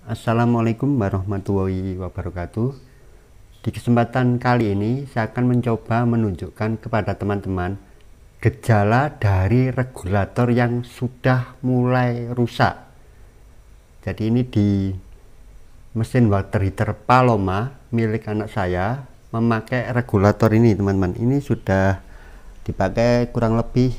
Assalamualaikum warahmatullahi wabarakatuh. Di kesempatan kali ini saya akan mencoba menunjukkan kepada teman-teman gejala dari regulator yang sudah mulai rusak. Jadi ini di mesin water heater Paloma milik anak saya memakai regulator ini, teman-teman. Ini sudah dipakai kurang lebih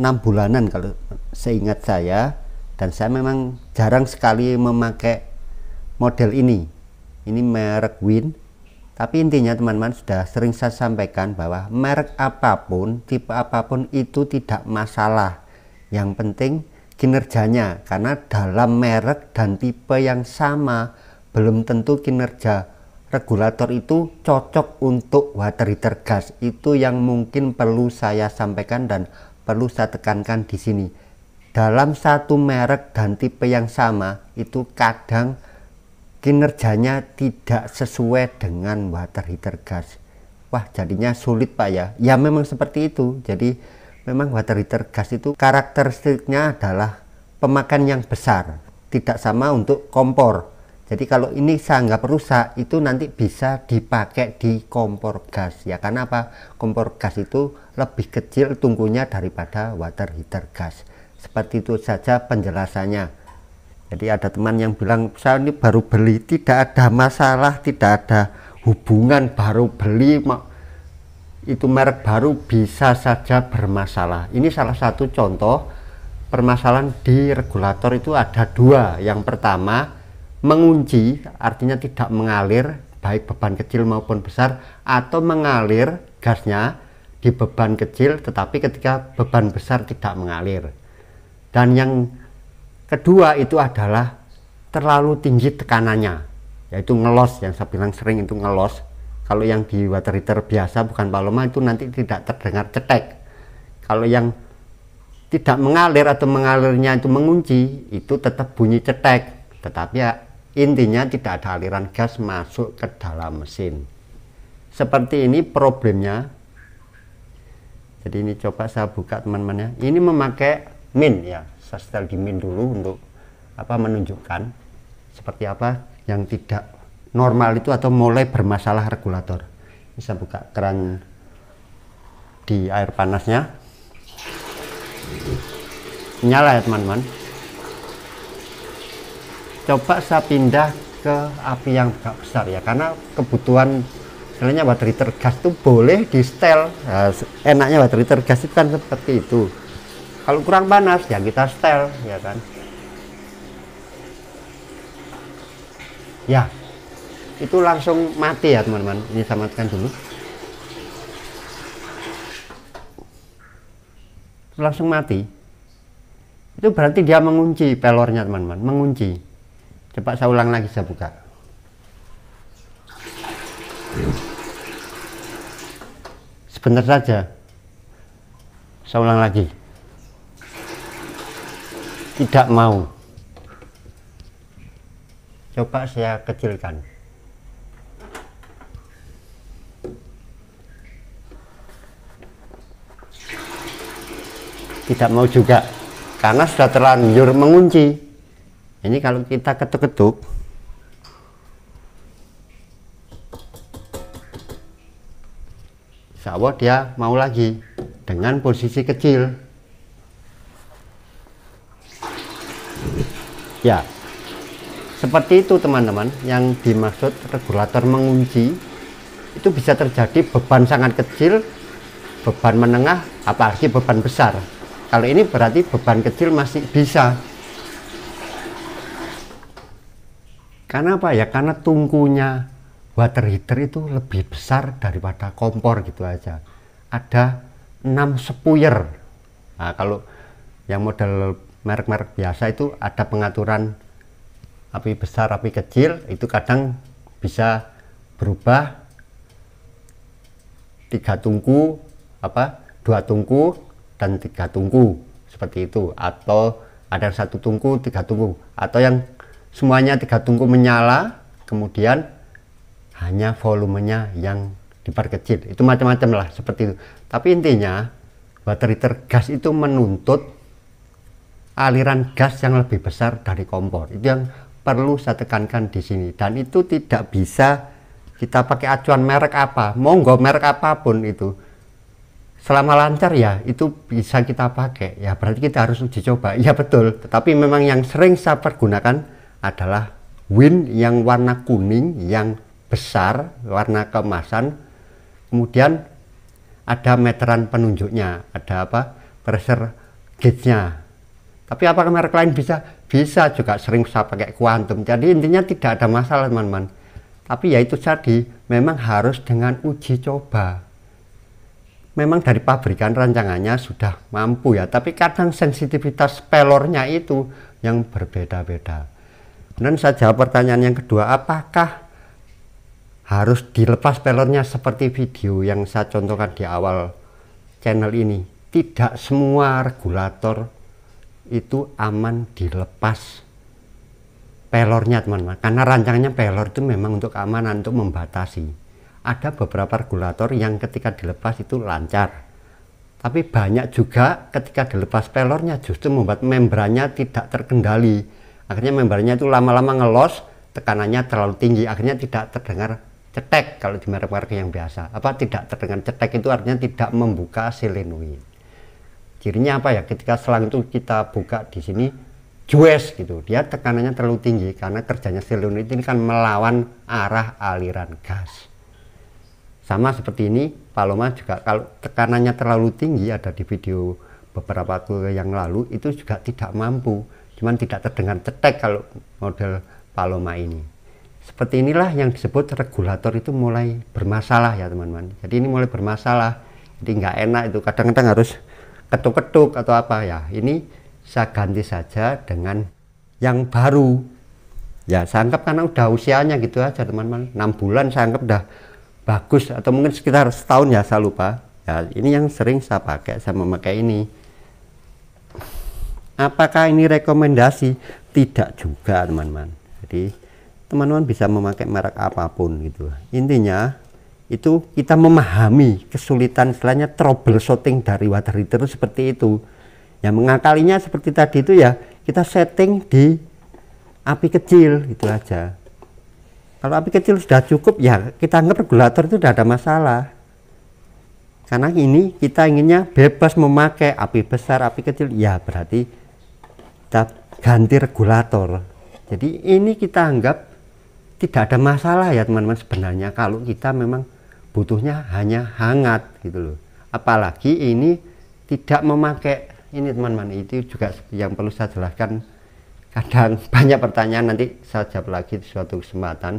6 bulanan kalau seingat saya, dan saya memang jarang sekali memakai model ini. Ini merek Win. Tapi intinya teman-teman, sudah sering saya sampaikan bahwa merek apapun, tipe apapun itu tidak masalah. Yang penting kinerjanya, karena dalam merek dan tipe yang sama belum tentu kinerja regulator itu cocok untuk water heater gas. Itu yang mungkin perlu saya sampaikan dan perlu saya tekankan di sini. Dalam satu merek dan tipe yang sama itu kadang kinerjanya tidak sesuai dengan water heater gas. Wah, jadinya sulit Pak ya. Ya memang seperti itu. Jadi memang water heater gas itu karakteristiknya adalah pemakaian yang besar, tidak sama untuk kompor. Jadi kalau ini saya anggap rusak, itu nanti bisa dipakai di kompor gas. Ya karena apa? Kompor gas itu lebih kecil tungkunya daripada water heater gas. Seperti itu saja penjelasannya. Jadi ada teman yang bilang, saya ini baru beli, tidak ada masalah, tidak ada hubungan baru beli, itu merek baru bisa saja bermasalah. Ini salah satu contoh permasalahan di regulator itu ada dua. Yang pertama, mengunci, artinya tidak mengalir, baik beban kecil maupun besar, atau mengalir gasnya di beban kecil, tetapi ketika beban besar tidak mengalir. Dan yang kedua itu adalah terlalu tinggi tekanannya, yaitu ngelos, yang saya bilang sering itu ngelos. Kalau yang di water heater biasa bukan Paloma itu nanti tidak terdengar cetek. Kalau yang tidak mengalir atau mengalirnya itu mengunci, itu tetap bunyi cetek, tetapi ya intinya tidak ada aliran gas masuk ke dalam mesin. Seperti ini problemnya. Jadi ini coba saya buka teman-teman ya. Ini memakai min ya, saya setel di min dulu untuk menunjukkan seperti apa yang tidak normal itu atau mulai bermasalah regulator. Bisa buka keran di air panasnya, nyala ya teman-teman. Coba saya pindah ke api yang agak besar ya, karena kebutuhan istilahnya water heater gas itu boleh di setel. Nah, enaknya water heater gas itu kan seperti itu. Kalau kurang panas ya kita setel ya kan. Ya, itu langsung mati ya teman-teman. Ini saya matikan dulu. Langsung mati. Itu berarti dia mengunci pelornya teman-teman, mengunci. Coba saya ulang lagi, saya buka. Sebentar saja. Saya ulang lagi. Tidak mau. Coba saya kecilkan. Tidak mau juga, karena sudah terlanjur mengunci. Ini kalau kita ketuk-ketuk, insya Allah dia mau lagi dengan posisi kecil. Ya, seperti itu teman-teman, yang dimaksud regulator mengunci. Itu bisa terjadi beban sangat kecil, beban menengah, apalagi beban besar. Kalau ini berarti beban kecil masih bisa. Karena apa ya? Karena tungkunya water heater itu lebih besar daripada kompor gitu aja. Ada 6 spuyer. Nah, kalau yang model merek-merek biasa itu ada pengaturan api besar, api kecil, itu kadang bisa berubah 3 tungku, 2 tungku dan 3 tungku seperti itu, atau ada 1 tungku 3 tungku, atau yang semuanya 3 tungku menyala kemudian hanya volumenya yang diperkecil. Itu macam-macam lah seperti itu. Tapi intinya water heater gas itu menuntut aliran gas yang lebih besar dari kompor. Itu yang perlu saya tekankan di sini, dan itu tidak bisa kita pakai acuan merek apa, monggo merek apapun itu selama lancar ya itu bisa kita pakai, ya berarti kita harus uji coba, ya betul. Tetapi memang yang sering saya pergunakan adalah Win yang warna kuning yang besar, warna kemasan, kemudian ada meteran penunjuknya, ada apa, pressure gauge-nya. Tapi apakah merek lain bisa? Bisa juga, sering saya pakai Quantum. Jadi intinya tidak ada masalah teman-teman. Tapi ya itu tadi, memang harus dengan uji coba. Memang dari pabrikan rancangannya sudah mampu ya, tapi kadang sensitivitas pelornya itu yang berbeda-beda. Dan saya jawab pertanyaan yang kedua, apakah harus dilepas pelornya seperti video yang saya contohkan di awal channel ini? Tidak semua regulator itu aman dilepas pelornya teman-teman, karena rancangannya pelor itu memang untuk keamanan, untuk membatasi. Ada beberapa regulator yang ketika dilepas itu lancar, tapi banyak juga ketika dilepas pelornya justru membuat membrannya tidak terkendali. Akhirnya membrannya itu lama-lama ngelos, tekanannya terlalu tinggi, akhirnya tidak terdengar cetek. Kalau di merek-merek yang biasa, apa tidak terdengar cetek itu artinya tidak membuka solenoid. Cirinya apa ya? Ketika selang itu kita buka di sini, jues gitu, dia tekanannya terlalu tinggi karena kerjanya solenoid ini kan melawan arah aliran gas. Sama seperti ini, Paloma juga kalau tekanannya terlalu tinggi, ada di video beberapa waktu yang lalu, itu juga tidak mampu, cuman tidak terdengar cetek kalau model Paloma ini. Seperti inilah yang disebut regulator itu mulai bermasalah ya teman-teman. Jadi ini mulai bermasalah, jadi nggak enak itu, kadang-kadang harus ketuk-ketuk atau apa ya. Ini saya ganti saja dengan yang baru. Ya saya anggap karena udah usianya gitu aja teman-teman, 6 bulan saya anggap udah bagus, atau mungkin sekitar setahun ya, saya lupa ya. Ini yang sering saya pakai, saya memakai ini. Apakah ini rekomendasi? Tidak juga teman-teman. Jadi teman-teman bisa memakai merek apapun gitu. Intinya itu kita memahami kesulitan, istilahnya troubleshooting dari water heater seperti itu. Yang mengakalinya seperti tadi itu ya, kita setting di api kecil itu aja. Kalau api kecil sudah cukup ya kita anggap regulator itu tidak ada masalah. Karena ini kita inginnya bebas memakai api besar, api kecil, ya berarti kita ganti regulator. Jadi ini kita anggap tidak ada masalah ya teman-teman sebenarnya, kalau kita memang butuhnya hanya hangat gitu loh. Apalagi ini tidak memakai ini teman-teman, itu juga yang perlu saya jelaskan. Kadang banyak pertanyaan, nanti saya jawab lagi di suatu kesempatan.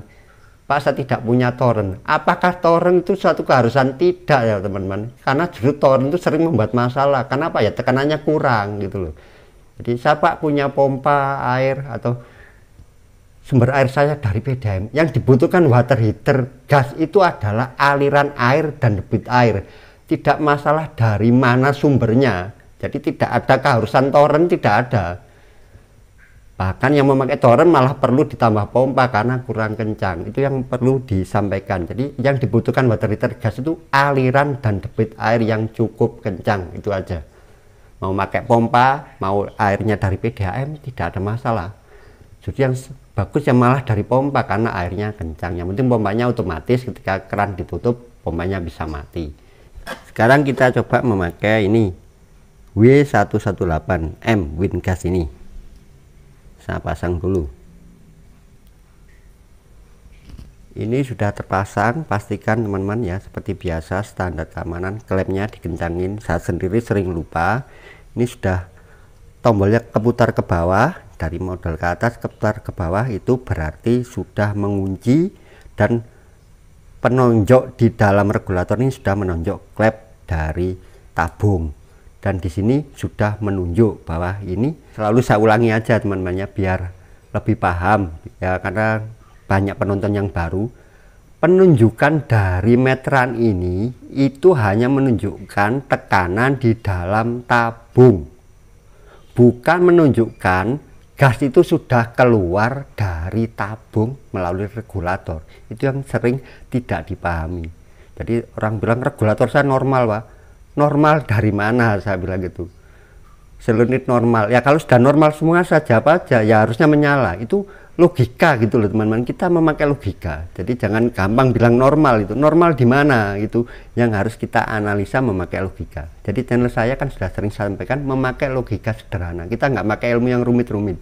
Pak, saya tidak punya torrent. Apakah torrent itu suatu keharusan? Tidak ya teman-teman, karena justru torrent itu sering membuat masalah. Kenapa ya? Tekanannya kurang gitu loh. Jadi saya Pak punya pompa air atau sumber air saya dari PDAM, yang dibutuhkan water heater gas itu adalah aliran air dan debit air, tidak masalah dari mana sumbernya. Jadi tidak ada keharusan torrent, tidak ada. Bahkan yang memakai torrent malah perlu ditambah pompa karena kurang kencang. Itu yang perlu disampaikan. Jadi yang dibutuhkan water heater gas itu aliran dan debit air yang cukup kencang, itu aja. Mau pakai pompa, mau airnya dari PDAM, tidak ada masalah. Jadi yang bagus yang malah dari pompa karena airnya kencang. Yang penting pompanya otomatis, ketika keran ditutup pompanya bisa mati. Sekarang kita coba memakai ini W118M Win gas ini. Saya pasang dulu. Ini sudah terpasang, pastikan teman-teman ya, seperti biasa standar keamanan, klemnya dikencangin. Saya sendiri sering lupa. Ini sudah tombolnya keputar ke bawah, dari model ke atas keputar ke bawah, itu berarti sudah mengunci, dan penonjok di dalam regulator ini sudah menonjok klep dari tabung. Dan di sini sudah menunjuk bahwa ini, selalu saya ulangi aja teman-teman ya, biar lebih paham ya, karena banyak penonton yang baru. Penunjukan dari meteran ini itu hanya menunjukkan tekanan di dalam tabung, bukan menunjukkan gas itu sudah keluar dari tabung melalui regulator. Itu yang sering tidak dipahami. Jadi orang bilang regulator saya normal Pak. Normal dari mana, saya bilang gitu. Solenoid normal ya, kalau sudah normal semua saya jawab aja ya harusnya menyala. Itu logika gitu loh teman-teman, kita memakai logika. Jadi jangan gampang bilang normal, itu normal di mana gitu, yang harus kita analisa memakai logika. Jadi channel saya kan sudah sering sampaikan memakai logika sederhana, kita nggak pakai ilmu yang rumit-rumit.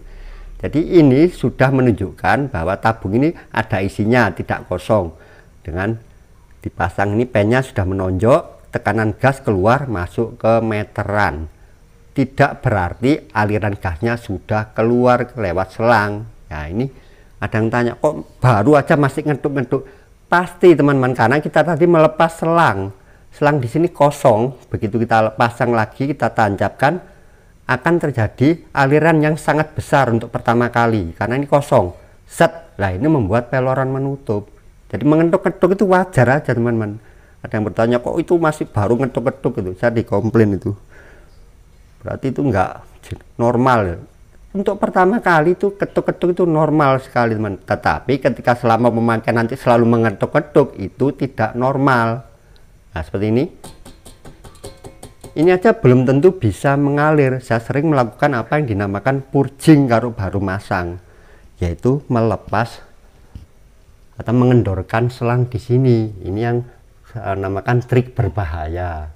Jadi ini sudah menunjukkan bahwa tabung ini ada isinya, tidak kosong. Dengan dipasang ini pennya sudah menonjok, tekanan gas keluar masuk ke meteran. Tidak berarti aliran gasnya sudah keluar lewat selang. Nah ini ada yang tanya, kok baru aja masih ngeduk-ngeduk? Pasti teman-teman, karena kita tadi melepas selang. Selang di sini kosong, begitu kita pasang lagi, kita tancapkan, akan terjadi aliran yang sangat besar untuk pertama kali, karena ini kosong. Set, lah ini membuat peloran menutup. Jadi mengetuk-ketuk itu wajar aja teman-teman. Ada yang bertanya, kok itu masih baru ngetuk-ketuk itu? Saya dikomplain itu. Berarti itu enggak normal. Untuk pertama kali itu ketuk-ketuk itu normal sekali teman. Tetapi ketika selama memakai nanti selalu mengetuk-ketuk, itu tidak normal. Nah seperti ini. Ini aja belum tentu bisa mengalir. Saya sering melakukan apa yang dinamakan purging kalau baru masang, yaitu melepas atau mengendorkan selang di sini. Ini yang saya namakan trik berbahaya.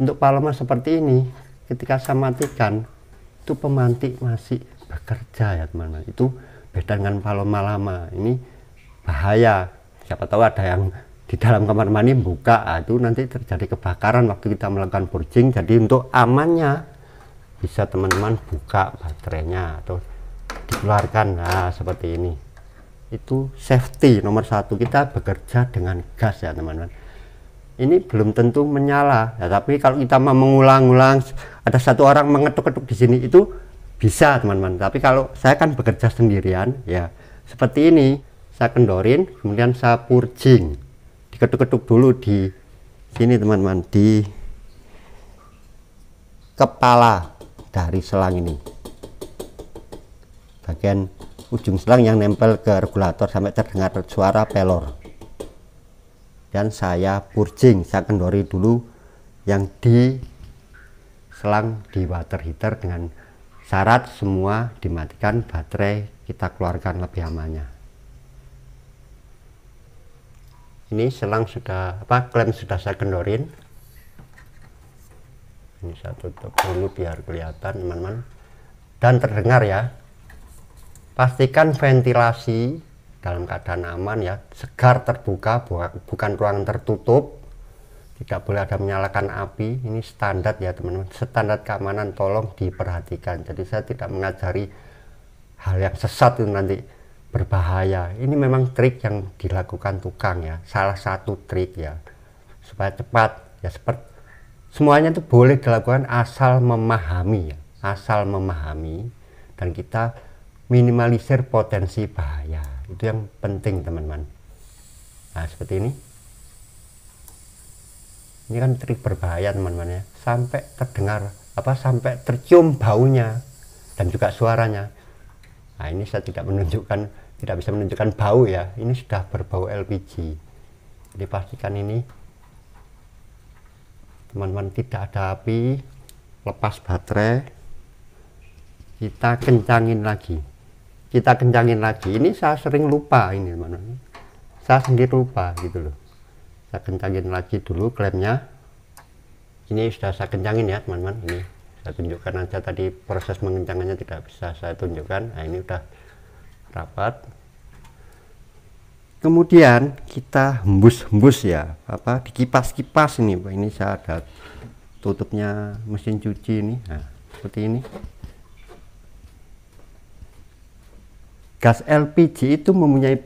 Untuk Paloma seperti ini, ketika saya matikan, itu pemantik masih bekerja ya teman-teman. Itu beda dengan Paloma lama. Ini bahaya. Siapa tahu ada yang di dalam kamar mandi buka, itu nanti terjadi kebakaran waktu kita melakukan purging. Jadi untuk amannya bisa teman-teman buka baterainya atau dikeluarkan. Nah seperti ini. Itu safety nomor satu, kita bekerja dengan gas ya teman-teman. Ini belum tentu menyala ya, tapi kalau kita mau mengulang-ulang, ada satu orang mengetuk-ketuk di sini, itu bisa teman-teman. Tapi kalau saya kan bekerja sendirian ya seperti ini, saya kendorin kemudian saya purging, diketuk-ketuk dulu di sini teman-teman, di kepala dari selang ini, bagian ujung selang yang nempel ke regulator sampai terdengar suara pelor. Dan saya purging, saya kendori dulu yang di selang di water heater dengan syarat semua dimatikan, baterai kita keluarkan lebih amannya. Ini selang sudah klem sudah saya kendorin. Ini saya tutup dulu biar kelihatan teman-teman dan terdengar ya. Pastikan ventilasi dalam keadaan aman ya, segar, terbuka, bukan ruangan tertutup. Tidak boleh ada menyalakan api. Ini standar ya teman-teman, standar keamanan tolong diperhatikan. Jadi saya tidak mengajari hal yang sesat itu nanti berbahaya. Ini memang trik yang dilakukan tukang ya, salah satu trik ya, supaya cepat ya. Seperti semuanya itu boleh dilakukan asal memahami ya, asal memahami, dan kita minimalisir potensi bahaya. Itu yang penting teman-teman. Nah seperti ini. Ini kan trik berbahaya teman-teman ya, sampai terdengar sampai tercium baunya dan juga suaranya. Nah ini saya tidak bisa menunjukkan bau ya, ini sudah berbau LPG. Jadi pastikan ini teman-teman tidak ada api. Lepas baterai, kita kencangin lagi. Ini saya sering lupa ini teman-teman, saya sendiri lupa gitu loh. Saya kencangin lagi dulu klemnya. Ini sudah saya kencangin ya teman-teman. Ini saya tunjukkan aja, tadi proses mengencangkannya tidak bisa saya tunjukkan. Nah ini udah rapat. Kemudian kita hembus ya, dikipas-kipas ini. Ini saya ada tutupnya mesin cuci ini. Nah seperti ini. Gas LPG itu mempunyai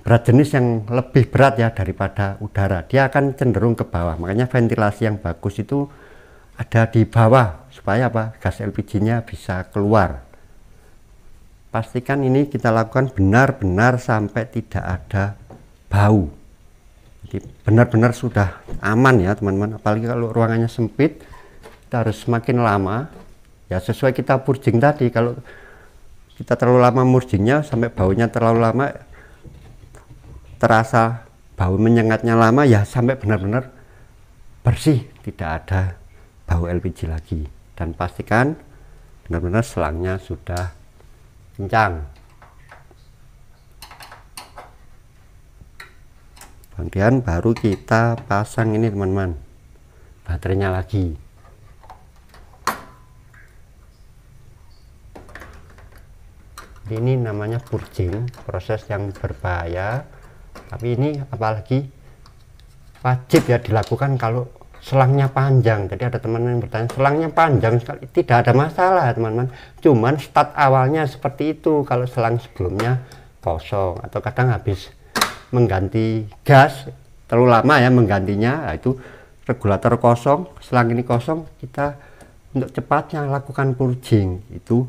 berat jenis yang lebih berat ya daripada udara. Dia akan cenderung ke bawah. Makanya ventilasi yang bagus itu ada di bawah supaya gas LPG-nya bisa keluar. Pastikan ini kita lakukan benar-benar sampai tidak ada bau. Jadi benar-benar sudah aman ya teman-teman. Apalagi kalau ruangannya sempit, kita harus semakin lama ya, sesuai kita purging tadi. Kalau kita terlalu lama purgingnya sampai baunya terlalu lama, terasa bau menyengatnya lama ya, sampai benar-benar bersih, tidak ada bau LPG lagi. Dan pastikan benar-benar selangnya sudah kencang. Kemudian baru kita pasang ini teman-teman, baterainya lagi. Ini namanya purging, proses yang berbahaya, tapi ini apalagi wajib ya dilakukan kalau selangnya panjang. Jadi ada teman yang bertanya, selangnya panjang sekali, tidak ada masalah teman-teman, cuman start awalnya seperti itu. Kalau selang sebelumnya kosong atau kadang habis mengganti gas terlalu lama ya menggantinya, nah itu regulator kosong, selang ini kosong, kita untuk cepatnya lakukan purging itu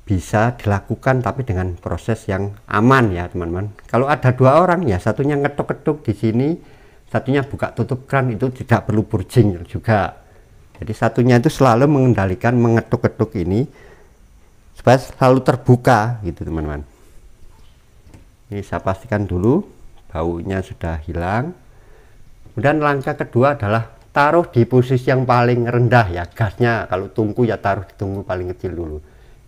bisa dilakukan tapi dengan proses yang aman ya teman-teman. Kalau ada 2 orang ya, satunya ngetuk-ketuk di sini, satunya buka tutup kran, itu tidak perlu purging juga. Jadi satunya itu selalu mengendalikan mengetuk-ketuk ini supaya selalu terbuka gitu teman-teman. Ini saya pastikan dulu baunya sudah hilang. Kemudian langkah kedua adalah taruh di posisi yang paling rendah ya gasnya. Kalau tungku ya taruh di tungku paling kecil dulu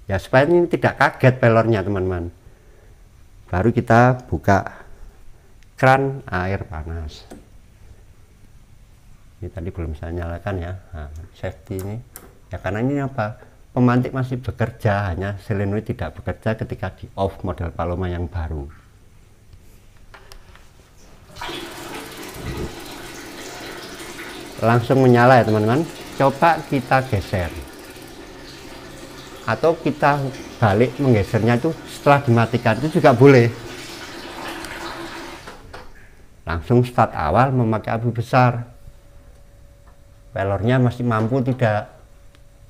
ya, supaya ini tidak kaget pelornya teman-teman. Baru kita buka keran air panas. Ini tadi belum saya nyalakan ya, nah, safety ini ya, karena ini apa, pemantik masih bekerja, hanya solenoid tidak bekerja ketika di off model Paloma yang baru. Langsung menyala ya teman-teman. Coba kita geser atau kita balik menggesernya itu setelah dimatikan itu juga boleh. Langsung start awal memakai api besar, pelornya masih mampu tidak.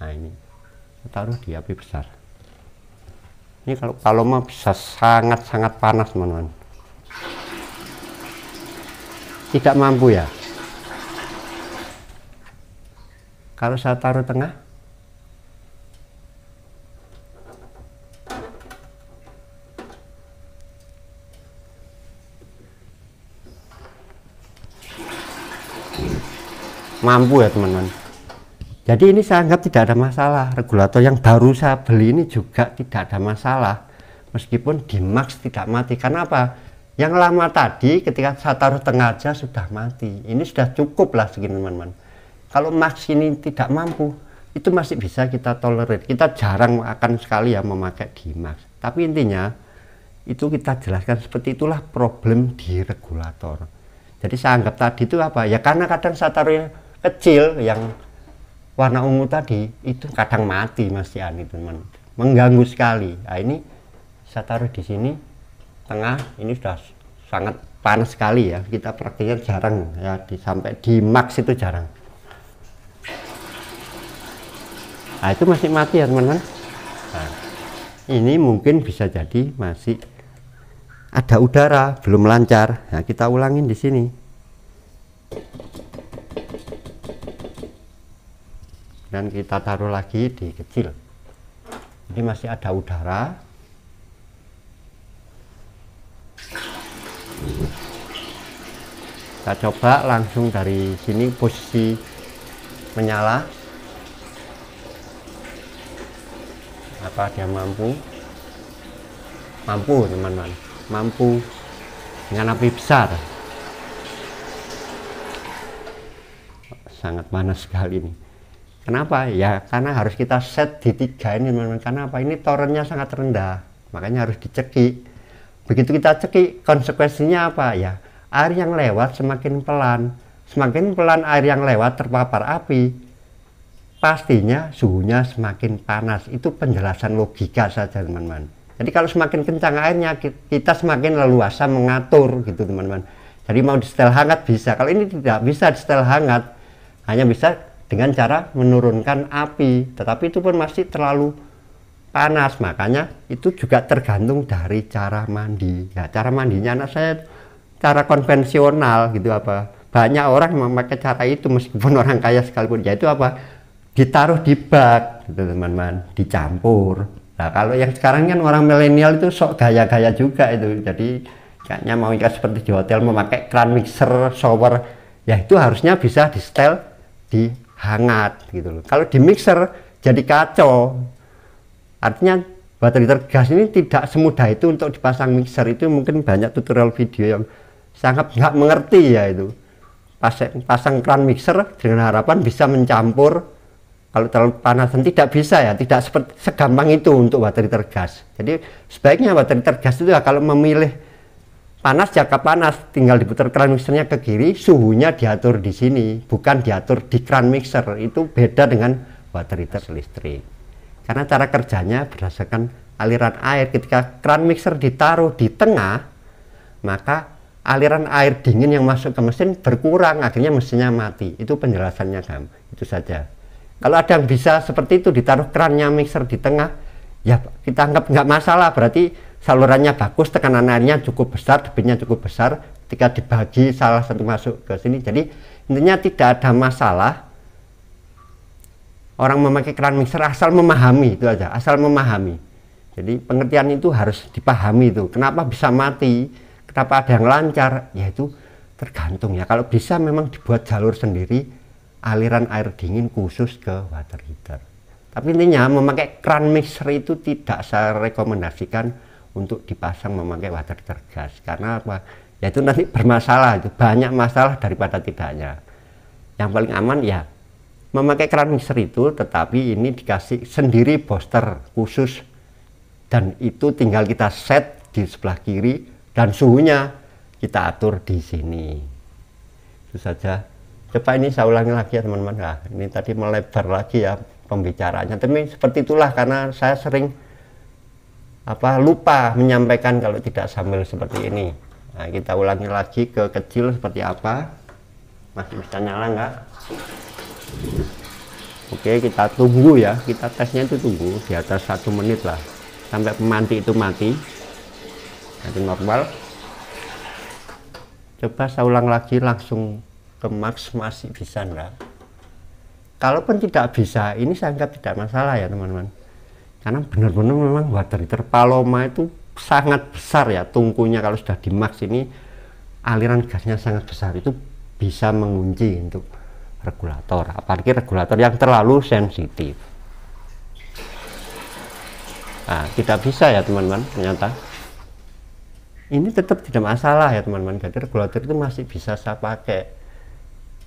Nah ini taruh di api besar. Ini kalau Paloma bisa sangat-sangat panas teman-teman, tidak mampu ya. Kalau saya taruh tengah, mampu ya teman-teman. Jadi ini saya anggap tidak ada masalah. Regulator yang baru saya beli ini juga tidak ada masalah, meskipun di max tidak mati. Karena apa? Yang lama tadi ketika saya taruh tengah aja sudah mati. Ini sudah cukup lah segini teman-teman. Kalau max ini tidak mampu, itu masih bisa kita tolerir. Kita jarang akan sekali ya memakai di max. Tapi intinya itu kita jelaskan seperti itulah problem di regulator. Jadi saya anggap tadi itu apa ya, karena kadang saya taruh kecil yang warna ungu tadi itu kadang mati masih aneh teman, mengganggu sekali. Nah ini saya taruh di sini tengah, ini sudah sangat panas sekali ya, kita praktiknya jarang ya, sampai di max itu jarang. Nah itu masih mati ya teman-teman. Nah, ini mungkin bisa jadi masih ada udara belum lancar. Nah kita ulangin di sini. Dan kita taruh lagi di kecil. Ini masih ada udara. Kita coba langsung dari sini posisi menyala. Apa dia mampu? Mampu teman-teman, mampu dengan api besar. Sangat panas sekali ini. Kenapa? Ya karena harus kita set di 3 ini teman-teman. Karena apa? Ini torennya sangat rendah, makanya harus dicekik. Begitu kita cekik, konsekuensinya apa ya? Air yang lewat semakin pelan air yang lewat terpapar api, pastinya suhunya semakin panas. Itu penjelasan logika saja teman-teman. Jadi kalau semakin kencang airnya, kita semakin leluasa mengatur gitu teman-teman. Jadi mau di setel hangat bisa, kalau ini tidak bisa di setel hangat, hanya bisa dengan cara menurunkan api, tetapi itu pun masih terlalu panas. Makanya itu juga tergantung dari cara mandi ya. Cara mandinya anak saya cara konvensional gitu, apa banyak orang memakai cara itu meskipun orang kaya sekalipun, yaitu apa, ditaruh di bak gitu teman-teman, dicampur. Nah kalau yang sekarang kan orang milenial itu sok gaya-gaya juga itu, jadi kayaknya mau ikat seperti di hotel memakai keran mixer, shower ya, itu harusnya bisa di setel di hangat gitu loh. Kalau di mixer jadi kacau. Artinya baterai gas ini tidak semudah itu untuk dipasang mixer. Itu mungkin banyak tutorial video yang sangat nggak mengerti ya itu. Pasang keran mixer dengan harapan bisa mencampur. Kalau terlalu panas tidak bisa ya, tidak seperti segampang itu untuk water heater gas. Jadi sebaiknya water heater gas itu ya, kalau memilih panas jangka panas, tinggal diputar keran mixernya ke kiri, suhunya diatur di sini, bukan diatur di keran mixer. Itu beda dengan water heater listrik. Karena cara kerjanya berdasarkan aliran air. Ketika keran mixer ditaruh di tengah, maka aliran air dingin yang masuk ke mesin berkurang, akhirnya mesinnya mati. Itu penjelasannya, Gam. Itu saja. Kalau ada yang bisa seperti itu, ditaruh kerannya mixer di tengah, ya kita anggap nggak masalah, berarti salurannya bagus, tekanan airnya cukup besar, debitnya cukup besar, ketika dibagi salah satu masuk ke sini. Jadi intinya tidak ada masalah orang memakai keran mixer, asal memahami, itu aja, asal memahami. Jadi pengertian itu harus dipahami itu, kenapa bisa mati, kenapa ada yang lancar, ya itu tergantung ya. Kalau bisa memang dibuat jalur sendiri, aliran air dingin khusus ke water heater. Tapi intinya memakai keran mixer itu tidak saya rekomendasikan untuk dipasang memakai water heater gas. Karena apa? Ya itu nanti bermasalah, itu banyak masalah daripada tidaknya. Yang paling aman ya memakai keran mixer itu, tetapi ini dikasih sendiri booster khusus, dan itu tinggal kita set di sebelah kiri dan suhunya kita atur di sini. Itu saja. Coba ini saya ulangi lagi ya teman-teman. Nah, ini tadi melebar lagi ya pembicaraannya, tapi seperti itulah karena saya sering lupa menyampaikan kalau tidak sambil seperti ini. Nah, kita ulangi lagi ke kecil seperti apa. Masih bisa nyala nggak? Oke, kita tunggu ya, kita tesnya itu tunggu di atas 1 menit lah, sampai pemanti itu mati. Nanti normal. Coba saya ulang lagi langsung ke max, masih bisa enggak? Kalaupun tidak bisa, ini saya anggap tidak masalah ya teman-teman, karena benar-benar memang water heater Paloma itu sangat besar ya tungkunya. Kalau sudah di max ini aliran gasnya sangat besar, itu bisa mengunci untuk regulator, apalagi regulator yang terlalu sensitif. Nah, tidak bisa ya teman-teman, ternyata ini tetap tidak masalah ya teman-teman. Jadi regulator itu masih bisa saya pakai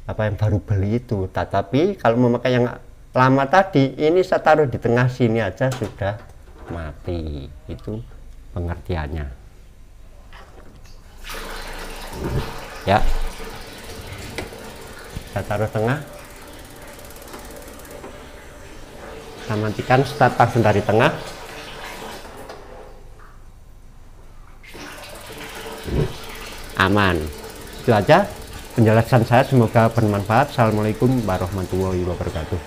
yang baru beli itu, tetapi kalau memakai yang lama tadi, ini saya taruh di tengah sini aja sudah mati. Itu pengertiannya ya. Saya taruh tengah, saya matikan, start langsung dari tengah. Aman. Itu aja penjelasan saya, semoga bermanfaat. Assalamualaikum warahmatullahi wabarakatuh.